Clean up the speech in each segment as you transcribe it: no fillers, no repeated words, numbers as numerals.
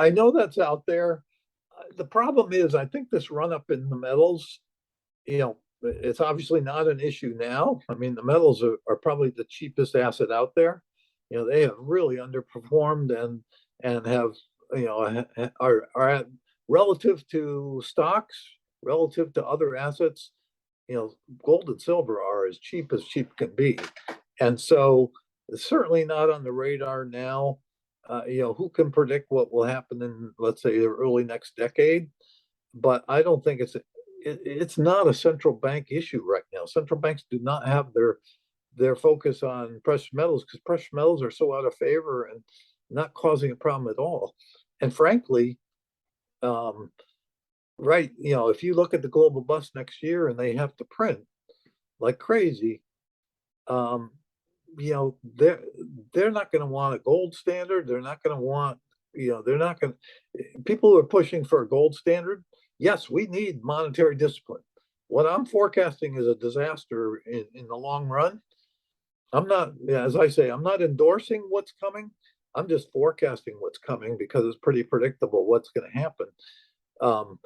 I know that's out there. The problem is, I think this run up in the metals, you know, it's obviously not an issue now. I mean, the metals are probably the cheapest asset out there. You know, they have really underperformed and have, you know, are at relative to stocks, relative to other assets, you know, gold and silver are as cheap can be. And so it's certainly not on the radar now. You know, who can predict what will happen in, let's say, the early next decade? But I don't think it's not a central bank issue right now. Central banks do not have their focus on precious metals because precious metals are so out of favor and not causing a problem at all. And frankly, um, right, you know, if you look at the global bust next year and they have to print like crazy, um, you know, they're not going to want a gold standard. They're not going to want, you know, they're not going to. People who are pushing for a gold standard. Yes, we need monetary discipline. What I'm forecasting is a disaster in the long run. I'm not, as I say, I'm not endorsing what's coming. I'm just forecasting what's coming because it's pretty predictable what's going to happen. Um,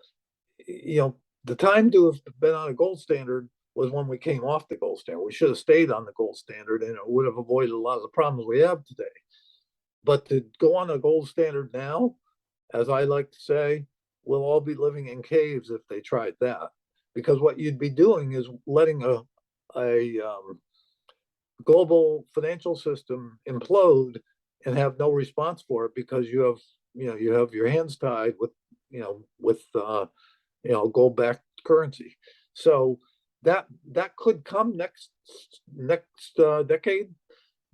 you know, the time to have been on a gold standard was when we came off the gold standard. We should have stayed on the gold standard and it would have avoided a lot of the problems we have today. But to go on a gold standard now, as I like to say, we'll all be living in caves if they tried that. Because what you'd be doing is letting a global financial system implode and have no response for it because you have your hands tied with gold backed currency. So that could come next decade,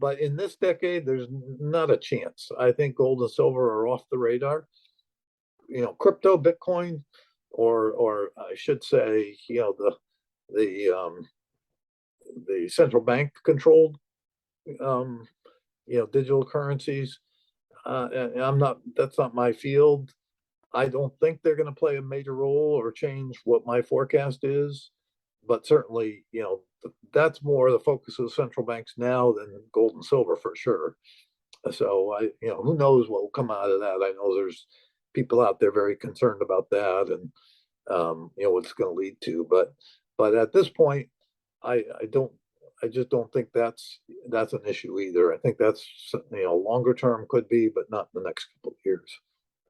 but in this decade, there's not a chance. I think gold and silver are off the radar. You know, crypto, Bitcoin, or I should say, you know, the central bank controlled, um, you know, digital currencies. And I'm not. That's not my field. I don't think they're going to play a major role or change what my forecast is, but certainly, you know, that's more the focus of the central banks now than gold and silver for sure. So you know, who knows what will come out of that? I know there's people out there very concerned about that, and you know, what it's going to lead to. But at this point, I don't. I just don't think that's an issue either. I think that's, you know, longer term could be, but not in the next couple of years.